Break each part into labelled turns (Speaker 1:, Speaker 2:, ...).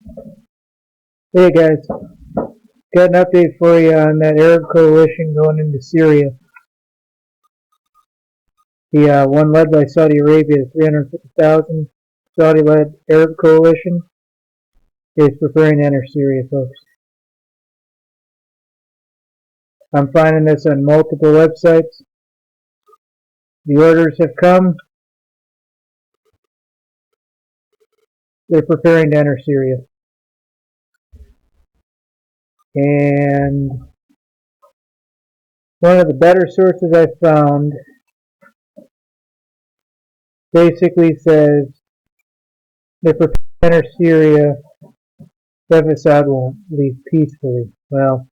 Speaker 1: Hey guys, got an update for you on that Arab coalition going into Syria. The one led by Saudi Arabia, the 350,000 Saudi-led Arab coalition, is preparing to enter Syria, folks. I'm finding this on multiple websites. The orders have come. They're preparing to enter Syria. And one of the better sources I found basically says they're preparing to enter Syria if Assad won't leave peacefully. Well,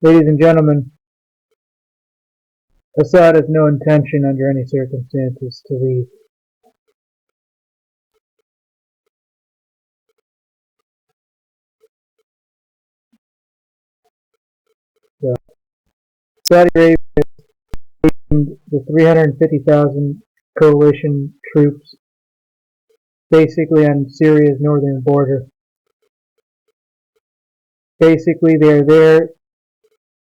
Speaker 1: ladies and gentlemen, Assad has no intention under any circumstances to leave. So, Saudi Arabia and the 350,000 coalition troops basically on Syria's northern border. Basically, they're there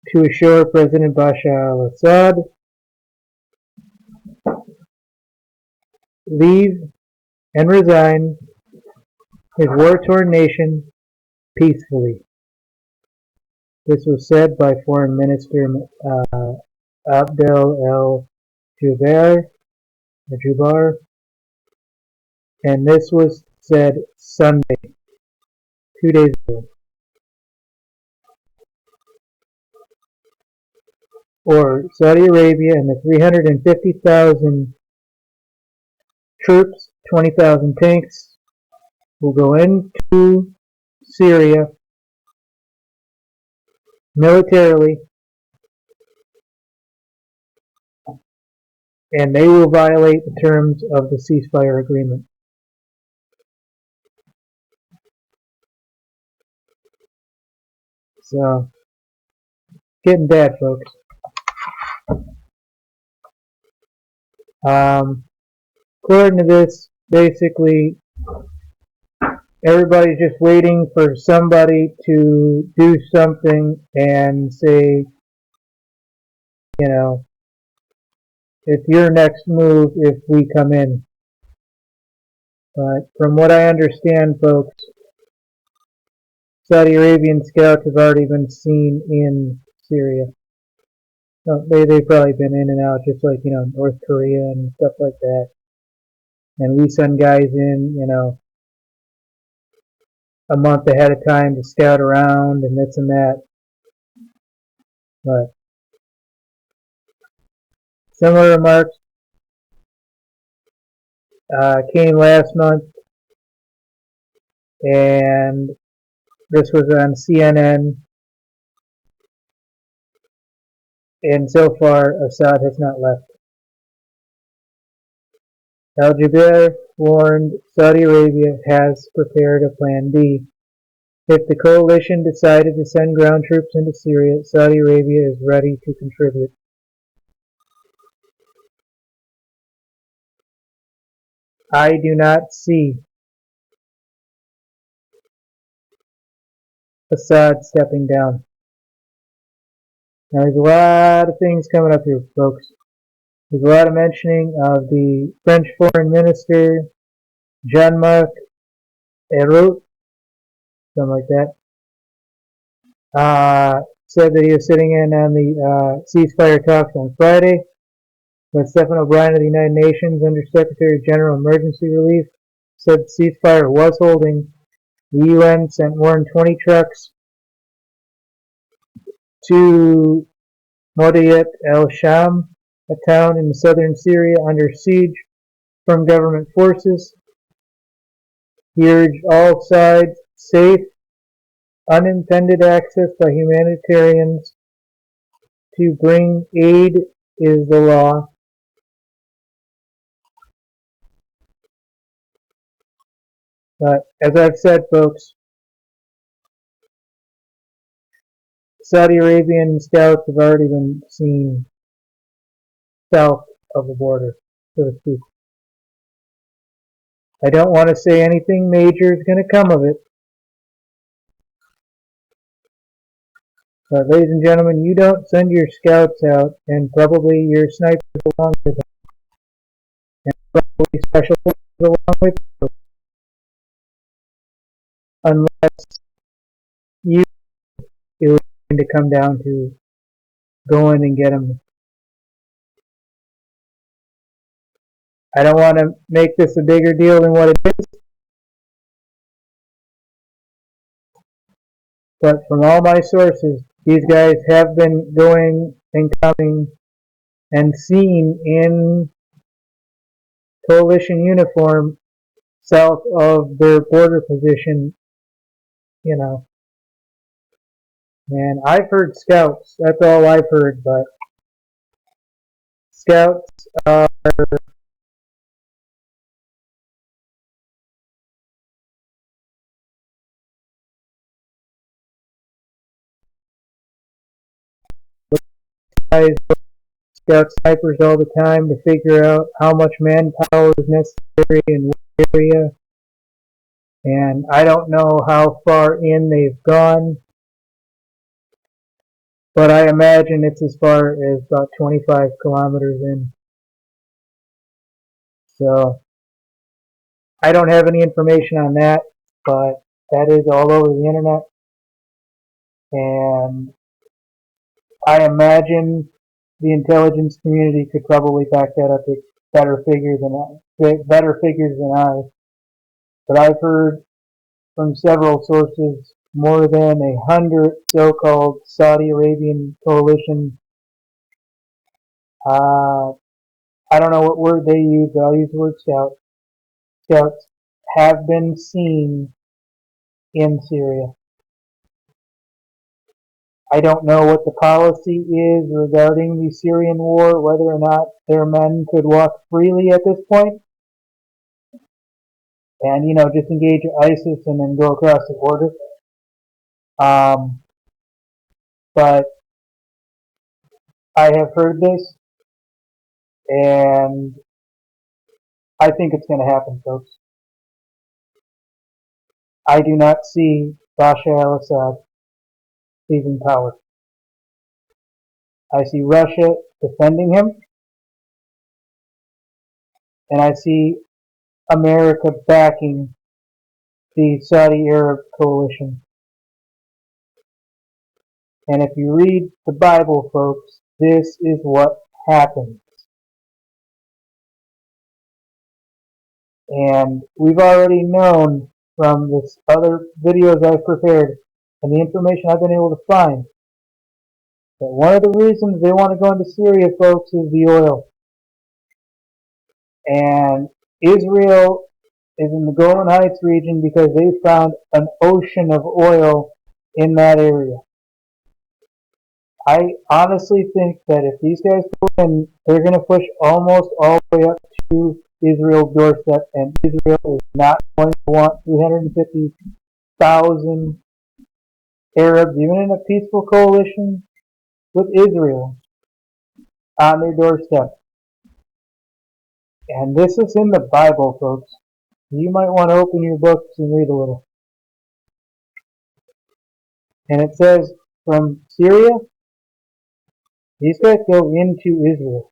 Speaker 1: to assure President Bashar Assad leave and resign his war-torn nation peacefully. This was said by Foreign Minister Adel Al-Jubeir, and this was said Sunday, 2 days ago. Or Saudi Arabia and the 350,000 troops, 20,000 tanks, will go into Syria militarily, and they will violate the terms of the ceasefire agreement. So, getting bad, folks. According to this, basically, everybody's just waiting for somebody to do something and say, you know, it's your next move if we come in. But from what I understand, folks, Saudi Arabian scouts have already been seen in Syria. They've probably been in and out, just like, North Korea and stuff like that. And we send guys in, a month ahead of time to scout around and this and that. But similar remarks came last month, and this was on CNN. And so far, Assad has not left. Al-Jubeir warned Saudi Arabia has prepared a plan B. If the coalition decided to send ground troops into Syria, Saudi Arabia is ready to contribute. I do not see Assad stepping down. Now, there's a lot of things coming up here, folks. There's a lot of mentioning of the French Foreign Minister, Jean-Marc Ayrault, something like that. Said that he was sitting in on the ceasefire talks on Friday. But Stephen O'Brien of the United Nations, Under Secretary General Emergency Relief, said the ceasefire was holding. The UN sent more than 20 trucks to Modayet el-Sham, a town in southern Syria under siege from government forces. He urged all sides safe, unintended access by humanitarians to bring aid is the law. But as I've said, folks, Saudi Arabian scouts have already been seen south of the border, so to speak. I don't want to say anything major is going to come of it, But ladies and gentlemen, you don't send your scouts out and probably your snipers along with them, and probably special forces along with them, unless you it was going to come down to go in and get them. I don't want to make this a bigger deal than what it is, but from all my sources, these guys have been going and coming and seen in coalition uniform south of their border position, you know. And I've heard scouts, that's all I've heard, but scouts are guys, scout snipers all the time to figure out how much manpower is necessary in what area. And I don't know how far in they've gone, but I imagine it's as far as about 25 kilometers in. So I don't have any information on that, but that is all over the internet. And I imagine the intelligence community could probably back that up with better figures than I. But I've heard from several sources more than 100 so-called Saudi Arabian coalition. I don't know what word they use, but I'll use the word scout. Scouts have been seen in Syria. I don't know what the policy is regarding the Syrian war, whether or not their men could walk freely at this point and, just engage ISIS and then go across the border. But I have heard this, and I think it's going to happen, folks. I do not see Bashar al-Assad leaving power. I see Russia defending him, and I see America backing the Saudi Arab coalition. And if you read the Bible, folks, this is what happens. And we've already known from this other videos I've prepared and the information I've been able to find that one of the reasons they want to go into Syria, folks, is the oil. And Israel is in the Golan Heights region because they found an ocean of oil in that area. I honestly think that if these guys go in, they're going to push almost all the way up to Israel's doorstep, and Israel is not going to want 350,000 Arabs, even in a peaceful coalition with Israel, on their doorstep. And this is in the Bible, folks. You might want to open your books and read a little. And it says, from Syria, these guys go into Israel.